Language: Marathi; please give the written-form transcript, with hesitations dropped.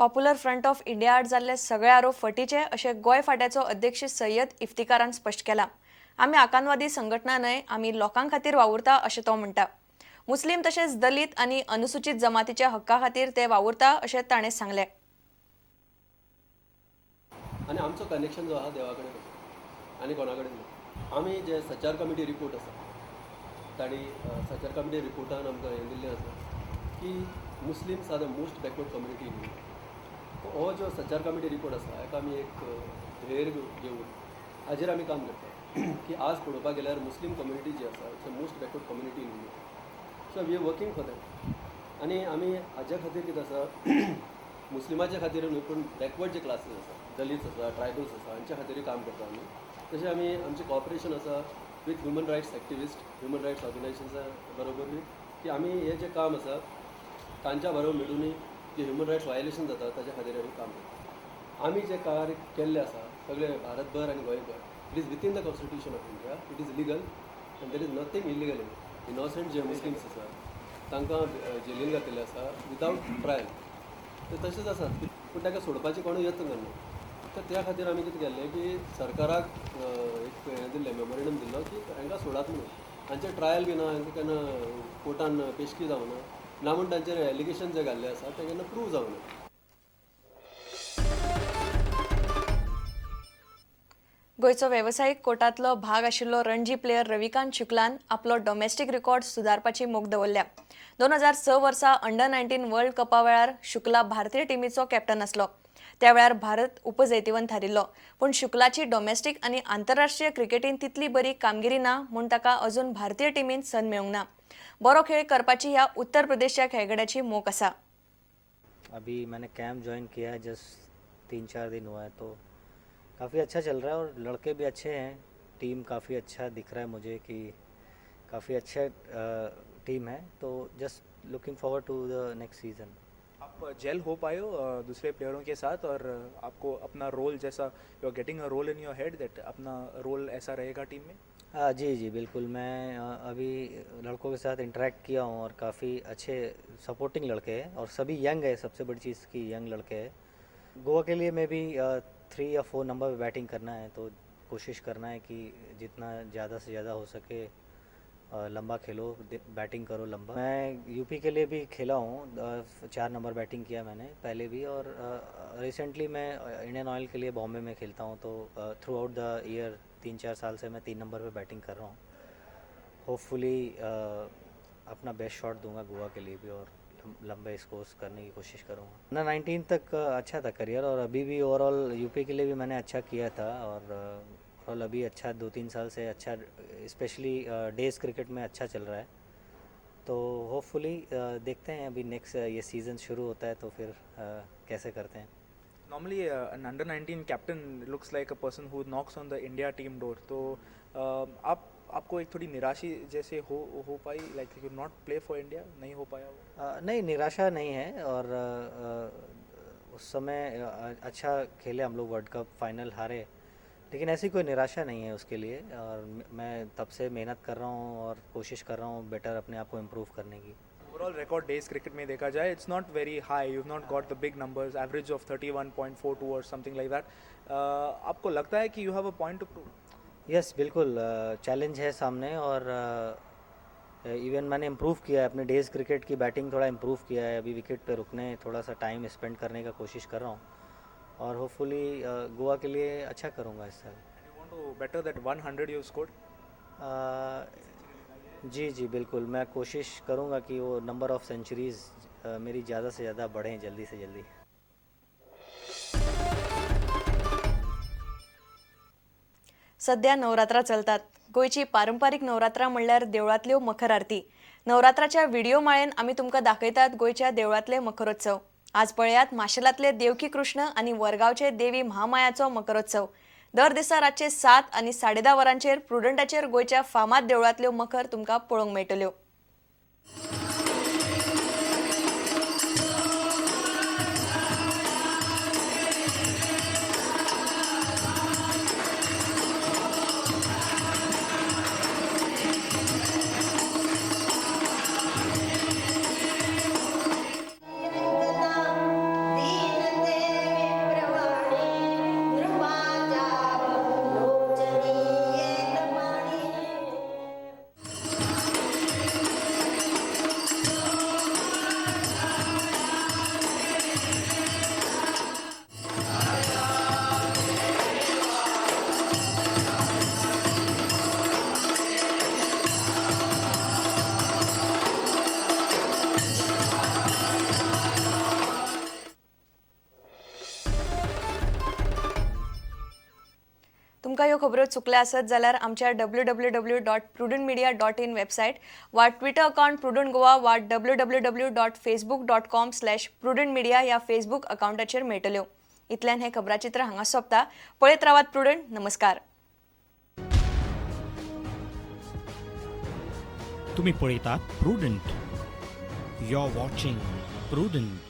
पॉप्युलर फ्रंट ऑफ इंडिया आड जाल्ले सगळे आरोप फटीचे अशें गोंय फांट्याचो अध्यक्ष सय्यद इफ्तिकारान स्पश्ट केला। आमी आकांतवादी संघटना न्हय, आमी लोकां खातीर वावुरता अशें तो म्हणटा। मुस्लीम तशेंच दलित आनी अनुसूचित जमातीच्या हक्का खातीर ते वावुरता अशें ताणें सांगलें। आनी आमचो कनेक्शन जो आहा देवा कडेन आनी कोणा कडेन ना। आमी जे सचार कमिटी रिपोर्ट आसा ताणी सचार कमिटी रिपोर्टान आमकां हें दिल्लें आसा की Muslims are the most backward community in India. हो जो सचार कमिटी रिपोर्ट आसा हाका आमी एक ध्येय घेवन हाजेर आमी काम करता की आज पळोवपाक गेल्यार मुस्लीम कम्युनिटी जी आसा it's a most backward community in India. So we are working for that आनी आमी हाज्या खातीर कितें आसा मुस्लिमाच्या खातीर न्हय पूण बॅकवर्ड जे क्लासीस आसा दलित्स आसा ट्रायबल्स आसा हांच्या खातीर काम करता आमी। तशें आमी आमचें कॉपरेशन आसा with human rights activist human rights ऑर्गनायजेशन्सा बरोबर की आमी हें जें काम आसा तांच्या बरोबर मेळून जे ह्युमन रायट्स वायलेशन जाता ताच्या खातीर आमी काम करता। आमी जे कार्य केल्लें आसा सगळे भारतभर आनी गोंयभर it is within the constitution of India, it is legal and there is nothing illegal in innocent जे मुस्लिम्स आसा तांकां जेलीन घातिल्ले आसा विदावट ट्रायल ते तशेंच आसा पूण ताका सोडपाचें कोणूय यत्न करना। तर त्या खातीर आमी कितें केल्लें की सरकाराक एक हें दिल्लें मेमोरेंडम दिल्लो की हांकां सोडात म्हणून, हांचें ट्रायल बी ना, हांकां केन्ना कोर्टान पेशकी जावना ना म्हूण तांचेर एलिगेशन जे घाल्ले आसा ते केन्ना प्रूव जावना। गोंयचो वेवसायीक कोर्टांतलो भाग आशिल्लो रणजी प्लेयर रविकांत शुक्लान आपलो डॉमेस्टीक रिकॉर्ड सुदारपाची मोख दवरल्या। 2006 वर्सा अंडर-19 वर्ल्ड कपा वेळार शुक्ला भारतीय टिमीचो कॅप्टन आसलो। त्या वेळार भारत उपजैतिवंत थारिल्लो, पूण शुक्लाची डॉमेस्टीक आनी आंतरराष्ट्रीय क्रिकेटीन तितली बरी कामगिरी ना म्हूण ताका अजून भारतीय टिमींत संद मेळूंक ना। बरो खेळ करपाची ह्या उत्तर प्रदेशच्या खेळगड्याची मोख आसा। अभी मैंने कैंप ज्वाइन किया है, जस्ट 3-4 दिन हुआ है, तो काफ़ी अच्छा चल रहा है और लड़के भी अच्छे हैं। टीम काफ़ी अच्छा दिख रहा है मुझे कि काफ़ी अच्छा टीम है, तो just looking forward to the next season. आप जेल हो पाए हो दूसरे प्लेयरों के साथ और आपको अपना रोल जैसा you are getting a role in your head that अपना रोल ऐसा रहेगा टीम में? हाँ जी जी बिल्कुल, मैं अभी लड़कों के साथ इंटरेक्ट किया हूँ और काफ़ी अच्छे सपोर्टिंग लड़के हैं और सभी यंग है। सबसे बड़ी चीज़ की यंग लड़के हैं। गोवा के लिए मैं भी 3 या 4 नंबर पे बैटिंग करना है, तो कोशिश करना है कि जितना ज़्यादा से ज़्यादा हो सके लंबा खेलो, बैटिंग करो लंबा। मैं यूपी के लिए भी खेला हूँ, 4 नंबर बैटिंग किया मैंने पहले भी, और रिसेंटली मैं इंडियन ऑयल के लिए बॉम्बे में खेलता हूँ, तो थ्रू आउट द ईयर 3-4 साल से मैं 3 नंबर पे बैटिंग कर रहा हूँ। होपफुली अपना बेस्ट शॉट दूंगा गोवा के लिए भी और लंबे स्कोर्स करने की कोशिश करूँगा। ना 19 तक अच्छा था करियर, और अभी भी ओवरऑल यूपी के लिए भी मैंने अच्छा किया था, और ओवरऑल अभी अच्छा 2-3 साल से अच्छा, स्पेशली डेज क्रिकेट में अच्छा चल रहा है। तो होपफुली देखते हैं, अभी नेक्स्ट ये सीज़न शुरू होता है तो फिर कैसे करते हैं। Normally, an under-19 captain looks like a person who knocks on the India team door. तो आपको एक थोड़ी निराशा जैसे हो पाई, like you not play for India, नहीं हो पाया वो? नहीं, निराशा नहीं है, और उस समय अच्छा खेले हम लोग, वर्ल्ड कप फाइनल हारे, लेकिन ऐसी कोई निराशा नहीं है उसके लिए, और मैं तब से मेहनत कर रहा हूँ और कोशिश कर रहा हूँ बेटर अपने आप को इम्प्रूव करने की। ओवरऑल रिकॉर्ड डेज क्रिकेट में देखा जाए it's not very high, you have not got the big numbers, average of 31.42 और समथिंग लाइक दैट। आपको लगता है कि you have a point two prove? Yes बिल्कुल, चैलेंज है सामने, और इवन मैंने इम्प्रूव किया है अपने डेज क्रिकेट की बैटिंग, थोड़ा इम्प्रूव किया है। अभी विकेट पे रुकने थोड़ा सा टाइम स्पेंड करने का कोशिश कर रहा हूँ, और होपफुली गोवा के लिए अच्छा करूँगा इस साल। You want to better that 100 you scored? जी जी बिल्कुल, मैं कोशिश करूँगा कि वो नंबर ऑफ सेंचुरीज़ मेरी ज़्यादा से ज़्यादा बढ़ें जल्दी से जल्दी। सध्या नवरात्रा चलतात। गोयची पारंपारीक नवरात्रा म्हणल्यार देवळांतल्यो मखर आरती। नवरात्राच्या व्हिडिओ माळेन आमी तुमकां दाखयतात गोयच्या देवळांतले मकरोत्सव। आज पळयात माशेलांतले देवकी कृष्ण आनी वरगांवचे देवी महामायाचो मकरोत्सव। दर दिसा रातचे 7 आनी 10:30 वरांचेर प्रुडंटाचेर गोयच्या फामाद देवळांतल्यो मखर तुमकां पळोवंक मेळटल्यो। तुमकां ह्यो खबरो चुकल्या आसत जाल्यार आमच्या www.prudentmedia.in वेबसायट वा ट्विटर अकाउंट प्रुडंट गोवा वा www.facebook.com/prudentmedia ह्या फेसबूक अकाउंटाचेर मेळटल्यो. इतल्यान हे खबराचित्र हांगा सोंपता. पळयत रावात प्रुडंट. नमस्कार. तुम्ही पळयतात Prudent. You are watching prudent.